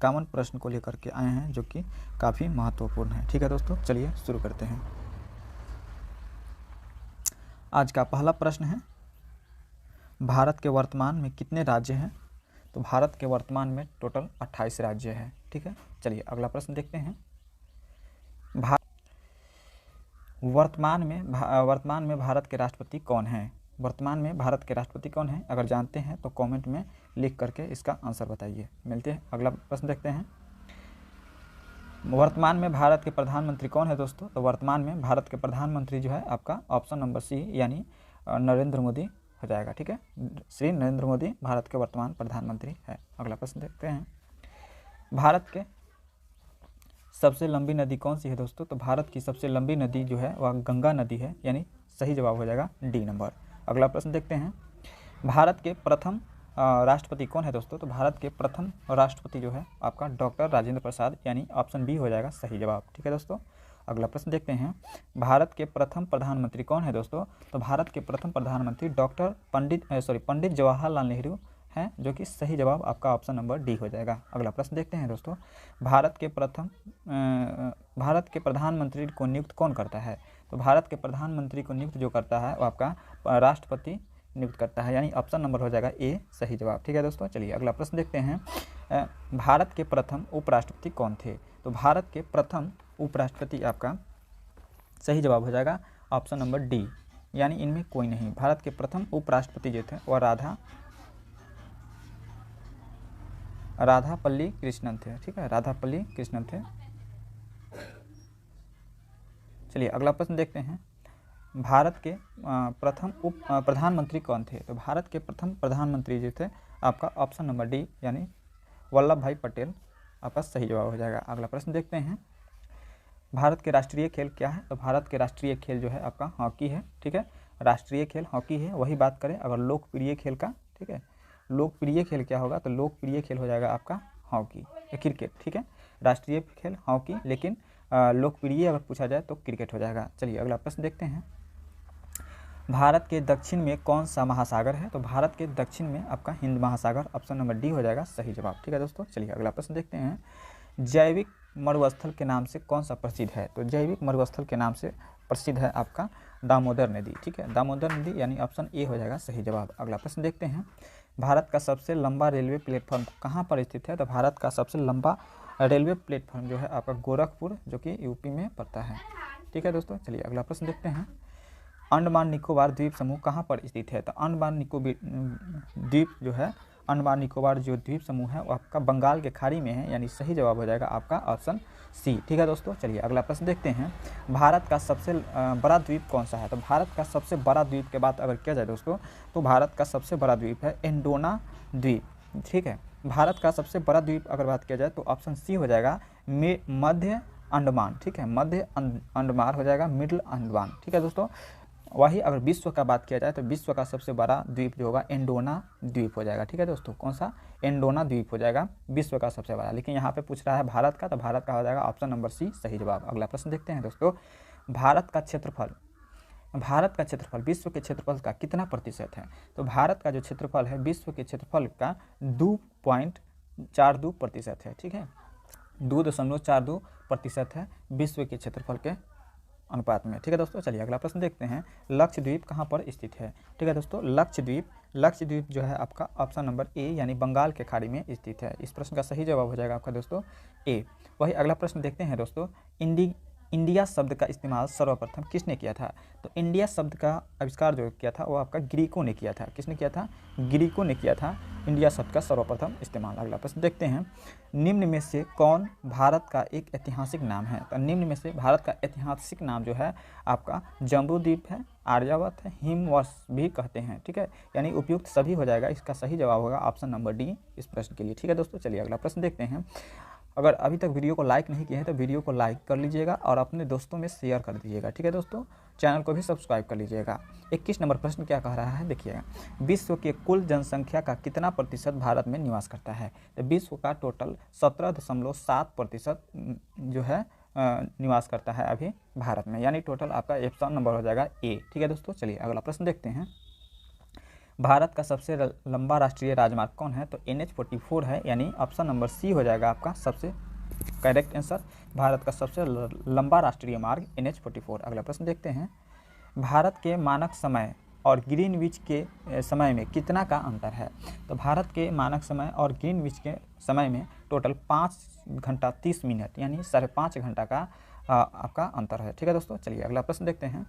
Common प्रश्न को लेकर के आए हैं जो कि काफ़ी महत्वपूर्ण है। ठीक है दोस्तों, चलिए शुरू करते हैं। आज का पहला प्रश्न है, भारत के वर्तमान में कितने राज्य हैं? तो भारत के वर्तमान में टोटल 28 राज्य हैं। ठीक है, चलिए अगला प्रश्न देखते हैं। वर्तमान में भारत के राष्ट्रपति कौन हैं? वर्तमान में भारत के राष्ट्रपति कौन हैं? अगर जानते हैं तो कमेंट में लिख करके इसका आंसर बताइए। मिलते हैं, अगला प्रश्न देखते हैं। वर्तमान में भारत के प्रधानमंत्री कौन है दोस्तों? तो वर्तमान में भारत के प्रधानमंत्री जो है आपका ऑप्शन नंबर सी यानी नरेंद्र मोदी हो जाएगा। ठीक है, श्री नरेंद्र मोदी भारत के वर्तमान प्रधानमंत्री है। अगला प्रश्न देखते हैं। भारत के सबसे लंबी नदी कौन सी है दोस्तों? तो भारत की सबसे लंबी नदी जो है वह गंगा नदी है, यानी सही जवाब हो जाएगा डी नंबर। अगला प्रश्न देखते हैं। भारत के प्रथम राष्ट्रपति कौन है दोस्तों? तो भारत के प्रथम राष्ट्रपति जो है आपका डॉक्टर राजेंद्र प्रसाद, यानी ऑप्शन बी हो जाएगा सही जवाब। ठीक है दोस्तों, अगला प्रश्न देखते हैं। भारत के प्रथम प्रधानमंत्री कौन है दोस्तों? तो भारत के प्रथम प्रधानमंत्री डॉक्टर पंडित जवाहरलाल नेहरू हैं, जो कि सही जवाब आपका ऑप्शन नंबर डी हो जाएगा। अगला प्रश्न देखते हैं दोस्तों। भारत के प्रधानमंत्री को नियुक्त कौन करता है? तो भारत के प्रधानमंत्री को नियुक्त जो करता है वो आपका राष्ट्रपति नियुक्त करता है, यानी ऑप्शन नंबर हो जाएगा ए सही जवाब। ठीक है दोस्तों, चलिए अगला प्रश्न देखते हैं। भारत के प्रथम उपराष्ट्रपति कौन थे? तो भारत के प्रथम उपराष्ट्रपति आपका सही जवाब हो जाएगा ऑप्शन नंबर डी, यानी इनमें कोई नहीं। भारत के प्रथम उपराष्ट्रपति जो थे वह राधापल्ली कृष्णन थे। ठीक है, राधापल्ली कृष्णन थे। चलिए अगला प्रश्न देखते हैं। भारत के प्रथम प्रधानमंत्री कौन थे? तो भारत के प्रथम प्रधानमंत्री जो थे आपका ऑप्शन नंबर डी यानी वल्लभ भाई पटेल आपका सही जवाब हो जाएगा। अगला प्रश्न देखते हैं। भारत के राष्ट्रीय खेल क्या है? तो भारत के राष्ट्रीय खेल जो है आपका हॉकी है। ठीक है, राष्ट्रीय खेल हॉकी है। वही बात करें अगर लोकप्रिय खेल का, ठीक है, लोकप्रिय खेल क्या होगा? तो लोकप्रिय खेल हो जाएगा आपका हॉकी या क्रिकेट। ठीक है, राष्ट्रीय खेल हॉकी, लेकिन लोकप्रिय अगर पूछा जाए तो क्रिकेट हो जाएगा। चलिए अगला प्रश्न देखते हैं। भारत के दक्षिण में कौन सा महासागर है? तो भारत के दक्षिण में आपका हिंद महासागर, ऑप्शन नंबर डी हो जाएगा सही जवाब। ठीक है दोस्तों, चलिए अगला प्रश्न देखते हैं। जैविक मरुस्थल के नाम से कौन सा प्रसिद्ध है? तो जैविक मरुस्थल के नाम से प्रसिद्ध है आपका दामोदर नदी। ठीक है, दामोदर नदी यानी ऑप्शन ए हो जाएगा सही जवाब। अगला प्रश्न देखते हैं। भारत का सबसे लंबा रेलवे प्लेटफॉर्म कहाँ पर स्थित है? तो भारत का सबसे लंबा रेलवे प्लेटफॉर्म जो है आपका गोरखपुर, जो कि यूपी में पड़ता है। ठीक है दोस्तों, चलिए अगला प्रश्न देखते हैं। अंडमान निकोबार द्वीप समूह कहाँ पर स्थित है? तो अंडमान निकोबार जो द्वीप समूह है वो आपका बंगाल के खाड़ी में है, यानी सही जवाब हो जाएगा आपका ऑप्शन सी। ठीक है दोस्तों, चलिए अगला प्रश्न देखते हैं। भारत का सबसे बड़ा द्वीप कौन सा है? तो भारत का सबसे बड़ा द्वीप के बात अगर किया जाए दोस्तों, तो भारत का सबसे बड़ा द्वीप है एंडोना द्वीप। ठीक है, भारत का सबसे बड़ा द्वीप अगर बात किया जाए तो ऑप्शन सी हो जाएगा मध्य अंडमान। ठीक है, मध्य अंडमान हो जाएगा मिडिल अंडमान। ठीक है दोस्तों, वही अगर विश्व का बात किया जाए तो विश्व का सबसे बड़ा द्वीप जो होगा एंडोना द्वीप हो जाएगा। ठीक है दोस्तों, कौन सा? एंडोना द्वीप हो जाएगा विश्व का सबसे बड़ा, लेकिन यहाँ पे पूछ रहा है भारत का, तो भारत का हो जाएगा ऑप्शन नंबर सी सही जवाब। अगला प्रश्न देखते हैं दोस्तों। भारत का क्षेत्रफल विश्व के क्षेत्रफल का कितना प्रतिशत है? तो भारत का जो क्षेत्रफल है विश्व के क्षेत्रफल का 2.42% है। ठीक है, 2.42% है विश्व के क्षेत्रफल के अनुपात में। ठीक है दोस्तों, चलिए अगला प्रश्न देखते हैं। लक्षद्वीप कहाँ पर स्थित है? ठीक है दोस्तों, लक्षद्वीप जो है आपका ऑप्शन नंबर ए यानी बंगाल के खाड़ी में स्थित है। इस प्रश्न का सही जवाब हो जाएगा आपका दोस्तों ए। वही अगला प्रश्न देखते हैं दोस्तों। इंडिया शब्द का इस्तेमाल सर्वप्रथम किसने किया था? तो इंडिया शब्द का आविष्कार जो किया था वो आपका ग्रीकों ने किया था। किसने किया था? ग्रीकों ने किया था इंडिया शब्द का सर्वप्रथम इस्तेमाल। अगला प्रश्न देखते हैं। निम्न में से कौन भारत का एक ऐतिहासिक नाम है? तो निम्न में से भारत का ऐतिहासिक नाम जो है आपका जम्बूद्वीप है, आर्यावर्त है, हिमवर्ष भी कहते हैं। ठीक है, यानी उपयुक्त सभी हो जाएगा। इसका सही जवाब होगा ऑप्शन नंबर डी इस प्रश्न के लिए। ठीक है दोस्तों, चलिए अगला प्रश्न देखते हैं। अगर अभी तक वीडियो को लाइक नहीं किए हैं तो वीडियो को लाइक कर लीजिएगा और अपने दोस्तों में शेयर कर दीजिएगा। ठीक है दोस्तों, चैनल को भी सब्सक्राइब कर लीजिएगा। 21 नंबर प्रश्न क्या कह रहा है देखिएगा। विश्व के कुल जनसंख्या का कितना प्रतिशत भारत में निवास करता है? तो विश्व का टोटल 17.7% जो है निवास करता है अभी भारत में, यानी टोटल आपका ऑप्शन नंबर हो जाएगा ए। ठीक है दोस्तों, चलिए अगला प्रश्न देखते हैं। भारत का सबसे लंबा राष्ट्रीय राजमार्ग कौन है? तो NH-44 है, यानी ऑप्शन नंबर सी हो जाएगा आपका सबसे करेक्ट आंसर। भारत का सबसे लंबा राष्ट्रीय मार्ग NH-44। अगला प्रश्न देखते हैं, भारत के मानक समय और ग्रीनविच के समय में कितना का अंतर है? तो भारत के मानक समय और ग्रीनविच के समय में टोटल 5 घंटा 30 मिनट यानी 5.5 घंटा का आपका अंतर है। ठीक है दोस्तों, चलिए अगला प्रश्न देखते हैं,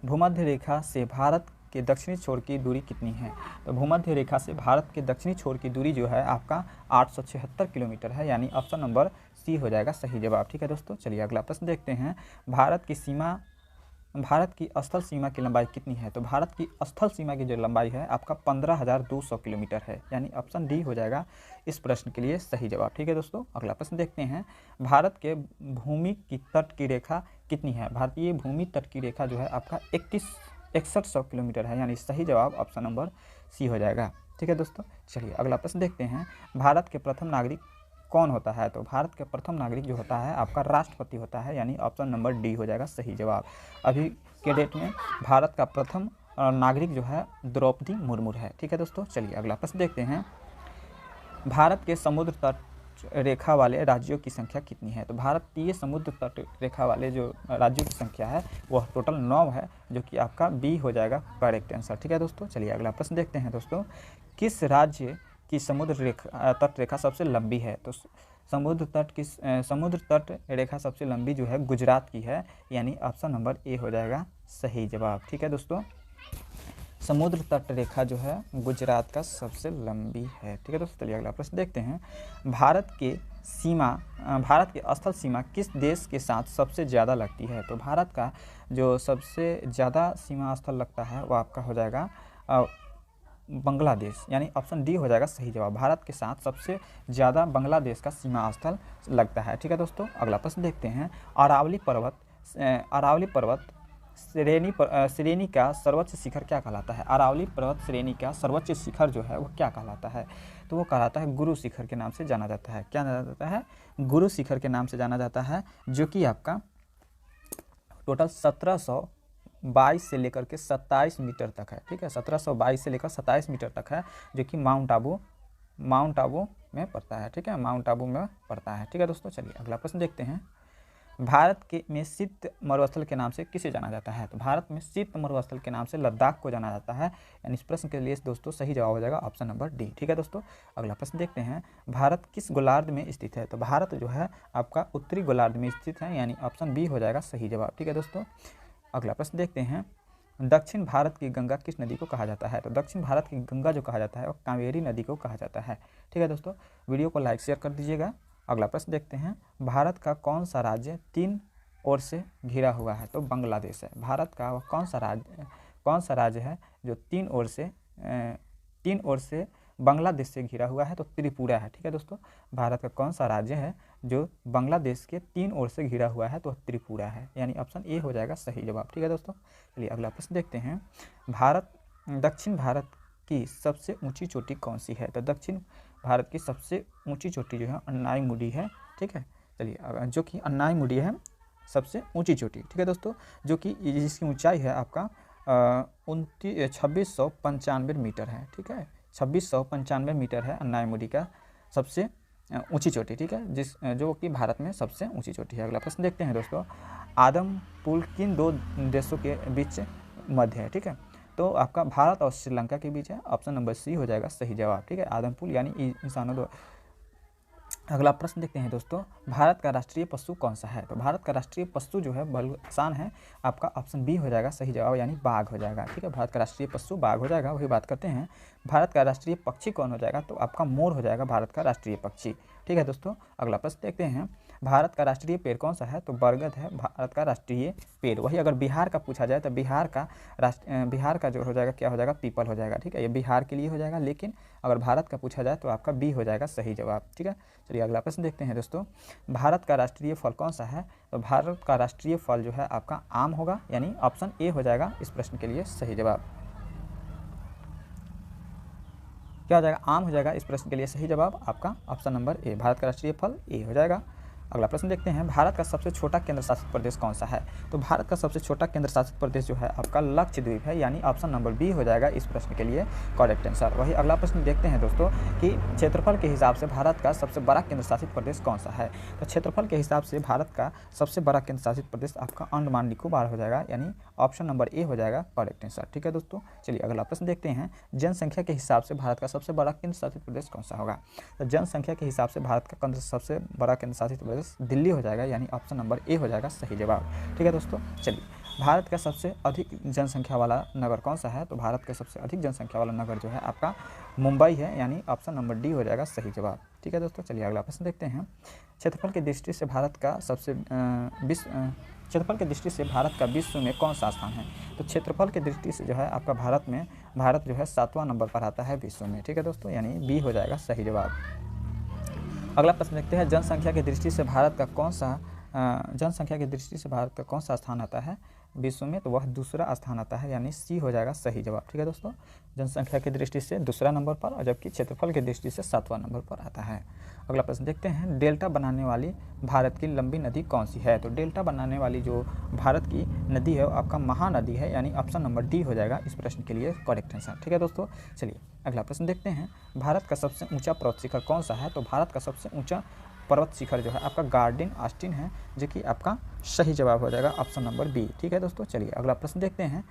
भूमध्य रेखा से भारत के दक्षिणी छोर की दूरी कितनी है? तो भूमध्य रेखा से भारत के दक्षिणी छोर की दूरी जो है आपका 876 किलोमीटर है, यानी ऑप्शन नंबर सी हो जाएगा सही जवाब। ठीक है दोस्तों, चलिए अगला प्रश्न देखते हैं, भारत की स्थल सीमा की लंबाई कितनी है? तो भारत की स्थल सीमा की जो लंबाई है आपका 15,200 किलोमीटर है, यानी ऑप्शन डी हो जाएगा इस प्रश्न के लिए सही जवाब। ठीक है दोस्तों, अगला प्रश्न देखते हैं, भारत के भूमि की तट की रेखा कितनी है? भारतीय भूमि तट की रेखा जो है आपका 6100 किलोमीटर है, यानी सही जवाब ऑप्शन नंबर सी हो जाएगा। ठीक है दोस्तों, चलिए अगला प्रश्न देखते हैं, भारत के प्रथम नागरिक कौन होता है? तो भारत के प्रथम नागरिक जो होता है आपका राष्ट्रपति होता है, यानी ऑप्शन नंबर डी हो जाएगा सही जवाब। अभी के डेट में भारत का प्रथम नागरिक जो है द्रौपदी मुर्मू है। ठीक है दोस्तों, चलिए अगला प्रश्न देखते हैं, भारत के समुद्र तट रेखा वाले राज्यों की संख्या कितनी है? तो भारतीय समुद्र तट रेखा वाले जो राज्यों की संख्या है वह टोटल 9 है, जो कि आपका बी हो जाएगा करेक्ट आंसर। ठीक है दोस्तों, चलिए अगला प्रश्न देखते हैं दोस्तों, किस राज्य की समुद्र तट रेखा सबसे लंबी है? तो समुद्र तट रेखा सबसे लंबी जो है गुजरात की है, यानी ऑप्शन नंबर ए हो जाएगा सही जवाब। ठीक है दोस्तों, समुद्र तट रेखा जो है गुजरात का सबसे लंबी है। ठीक है दोस्तों, चलिए अगला प्रश्न देखते हैं, भारत की स्थल सीमा किस देश के साथ सबसे ज़्यादा लगती है? तो भारत का जो सबसे ज़्यादा सीमा स्थल लगता है वो आपका हो जाएगा बांग्लादेश, यानी ऑप्शन डी हो जाएगा सही जवाब। भारत के साथ सबसे ज़्यादा बांग्लादेश का सीमा स्थल लगता है। ठीक है दोस्तों, अगला प्रश्न देखते हैं, अरावली पर्वत श्रेणी का सर्वोच्च शिखर क्या कहलाता है? अरावली पर्वत श्रेणी का सर्वोच्च शिखर जो है वो क्या कहलाता है? तो वो कहलाता है गुरु शिखर के नाम से जाना जाता है। क्या जाना जाता है? गुरु शिखर के नाम से जाना जाता है, जो कि आपका टोटल 1722 से लेकर के 27 मीटर तक है। ठीक है, 1722 से लेकर 27 मीटर तक है, जो कि माउंट आबू में पड़ता है। ठीक है, माउंट आबू में पड़ता है। ठीक है दोस्तों, चलिए अगला प्रश्न देखते हैं, भारत में शीत मरुस्थल के नाम से किसे जाना जाता है? तो भारत में शीत मरुस्थल के नाम से लद्दाख को जाना जाता है, यानी इस प्रश्न के लिए दोस्तों सही जवाब हो जाएगा ऑप्शन नंबर डी। ठीक है दोस्तों, अगला प्रश्न देखते हैं, भारत किस गोलार्ध में स्थित है? तो भारत जो है आपका उत्तरी गोलार्ध में स्थित है, यानी ऑप्शन बी हो जाएगा सही जवाब। ठीक है दोस्तों, अगला प्रश्न देखते हैं, दक्षिण भारत की गंगा किस नदी को कहा जाता है? तो दक्षिण भारत की गंगा जो कहा जाता है वो कावेरी नदी को कहा जाता है। ठीक है दोस्तों, वीडियो को लाइक शेयर कर दीजिएगा। अगला प्रश्न देखते हैं, भारत का कौन सा राज्य 3 ओर से घिरा हुआ है? तो बांग्लादेश है। भारत का वह कौन सा राज्य है जो 3 ओर से बांग्लादेश से घिरा हुआ है? तो त्रिपुरा है। ठीक है दोस्तों, भारत का कौन सा राज्य है जो बांग्लादेश के 3 ओर से घिरा हुआ है? तो त्रिपुरा है, यानी ऑप्शन ए हो जाएगा सही जवाब। ठीक है दोस्तों, चलिए अगला प्रश्न देखते हैं, दक्षिण भारत की सबसे ऊंची चोटी कौन सी है? तो दक्षिण भारत की सबसे ऊंची चोटी जो है अन्नाईमुडी है। ठीक है, चलिए जो कि अन्नाईमुडी है सबसे ऊंची चोटी। ठीक है दोस्तों, जो कि जिसकी ऊंचाई है आपका 2695 मीटर है। ठीक है, 2695 मीटर है अन्नाईमुडी का सबसे ऊंची चोटी। ठीक है, जो कि भारत में सबसे ऊंची चोटी है। अगला प्रश्न देखते हैं दोस्तों, आदम पुल किन 2 देशों के बीच मध्य है? ठीक है, तो आपका भारत और श्रीलंका के बीच है, ऑप्शन नंबर सी हो जाएगा सही जवाब। ठीक है, आदम पुल यानी इंसानों दो। अगला प्रश्न देखते हैं दोस्तों, भारत का राष्ट्रीय पशु कौन सा है? तो भारत का राष्ट्रीय पशु जो है बलशान है, आपका ऑप्शन बी हो जाएगा सही जवाब, यानी बाघ हो जाएगा। ठीक है, भारत का राष्ट्रीय पशु बाघ हो जाएगा। वही बात करते हैं, भारत का राष्ट्रीय पक्षी कौन हो जाएगा? तो आपका मोर हो जाएगा भारत का राष्ट्रीय पक्षी। ठीक है दोस्तों, अगला प्रश्न देखते हैं, भारत का राष्ट्रीय पेड़ कौन सा है? तो बरगद है भारत का राष्ट्रीय पेड़। वही अगर बिहार का पूछा जाए तो बिहार का जो हो जाएगा क्या हो जाएगा? पीपल हो जाएगा। ठीक है, ये बिहार के लिए हो जाएगा, लेकिन अगर भारत का पूछा जाए तो आपका बी हो जाएगा सही जवाब। ठीक है, चलिए अगला प्रश्न देखते हैं दोस्तों, भारत का राष्ट्रीय फल कौन सा है? तो भारत का राष्ट्रीय फल जो है आपका आम होगा, यानी ऑप्शन ए हो जाएगा इस प्रश्न के लिए सही जवाब। क्या हो जाएगा? आम हो जाएगा इस प्रश्न के लिए सही जवाब आपका ऑप्शन नंबर ए, भारत का राष्ट्रीय फल ए हो जाएगा। अगला प्रश्न देखते हैं, भारत का सबसे छोटा केंद्र शासित प्रदेश कौन सा है? तो भारत का सबसे छोटा केंद्र शासित प्रदेश जो है आपका लक्षद्वीप है, यानी ऑप्शन नंबर बी हो जाएगा इस प्रश्न के लिए करेक्ट आंसर। वही अगला प्रश्न देखते हैं दोस्तों कि क्षेत्रफल के हिसाब से भारत का सबसे बड़ा केंद्र शासित प्रदेश कौन सा है? तो क्षेत्रफल के हिसाब से भारत का सबसे बड़ा केंद्र शासित प्रदेश आपका अंडमान निकोबार हो जाएगा, यानी ऑप्शन नंबर ए हो जाएगा करेक्ट आंसर। ठीक है दोस्तों, चलिए अगला प्रश्न देखते हैं, जनसंख्या के हिसाब से भारत का सबसे बड़ा केंद्र शासित प्रदेश कौन सा होगा? तो जनसंख्या के हिसाब से भारत का सबसे बड़ा केंद्र शासित प्रदेश दिल्ली हो जाएगा, यानी ऑप्शन नंबर ए हो जाएगा सही जवाब। ठीक है दोस्तों, चलिए भारत का सबसे अधिक जनसंख्या वाला नगर कौन सा है? तो भारत का सबसे अधिक जनसंख्या वाला नगर जो है आपका मुंबई है, यानी ऑप्शन नंबर डी हो जाएगा सही जवाब। ठीक है दोस्तों, चलिए अगला प्रश्न देखते हैं, क्षेत्रफल की दृष्टि से भारत का क्षेत्रफल की दृष्टि से भारत का विश्व में कौन सा स्थान है? तो क्षेत्रफल की दृष्टि से जो है आपका भारत जो है 7वां नंबर पर आता है विश्व में। ठीक है दोस्तों, यानी बी हो जाएगा सही जवाब। अगला प्रश्न देखते हैं, जनसंख्या की दृष्टि से भारत का कौन सा स्थान आता है विश्व में? तो वह दूसरा स्थान आता है, यानी सी हो जाएगा सही जवाब। ठीक है दोस्तों, जनसंख्या की दृष्टि से दूसरा नंबर पर और जबकि क्षेत्रफल की दृष्टि से 7वां नंबर पर आता है। अगला प्रश्न देखते हैं, डेल्टा बनाने वाली भारत की लंबी नदी कौन सी है? तो डेल्टा बनाने वाली जो भारत की नदी है वो आपका महानदी है, यानी ऑप्शन नंबर डी हो जाएगा इस प्रश्न के लिए करेक्ट आंसर। ठीक है दोस्तों, चलिए अगला प्रश्न देखते हैं, भारत का सबसे ऊंचा पर्वत शिखर कौन सा है? तो भारत का सबसे ऊंचा पर्वत शिखर जो है आपका गार्डन ऑस्टिन है, जो कि आपका सही जवाब हो जाएगा ऑप्शन नंबर बी। ठीक है दोस्तों, चलिए अगला प्रश्न देखते हैं,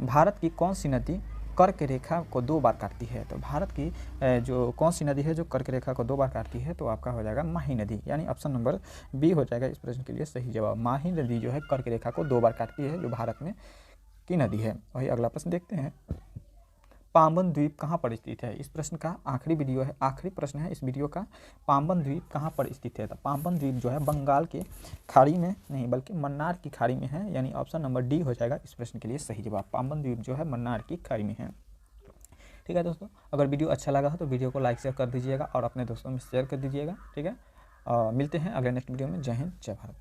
भारत की कौन सी नदी कर्क रेखा को 2 बार काटती है? तो भारत की जो कौन सी नदी है जो कर्क रेखा को 2 बार काटती है? तो आपका हो जाएगा माही नदी, यानी ऑप्शन नंबर बी हो जाएगा इस प्रश्न के लिए सही जवाब। माही नदी जो है कर्क रेखा को 2 बार काटती है, जो भारत में की नदी है। वही अगला प्रश्न देखते हैं, पाम्बन द्वीप कहाँ पर स्थित है? इस प्रश्न का आखिरी प्रश्न है इस वीडियो का, पाम्बन द्वीप कहाँ पर स्थित है? तो पाम्बन द्वीप जो है बंगाल के खाड़ी में नहीं बल्कि मन्नार की खाड़ी में है, यानी ऑप्शन नंबर डी हो जाएगा इस प्रश्न के लिए सही जवाब। पाम्बन द्वीप जो है मन्नार की खाड़ी में है। ठीक है दोस्तों, अगर वीडियो अच्छा लगा हो तो वीडियो को लाइक शेयर कर दीजिएगा और अपने दोस्तों में शेयर कर दीजिएगा। ठीक है, मिलते हैं अगले नेक्स्ट वीडियो में। जय हिंद, जय भारत।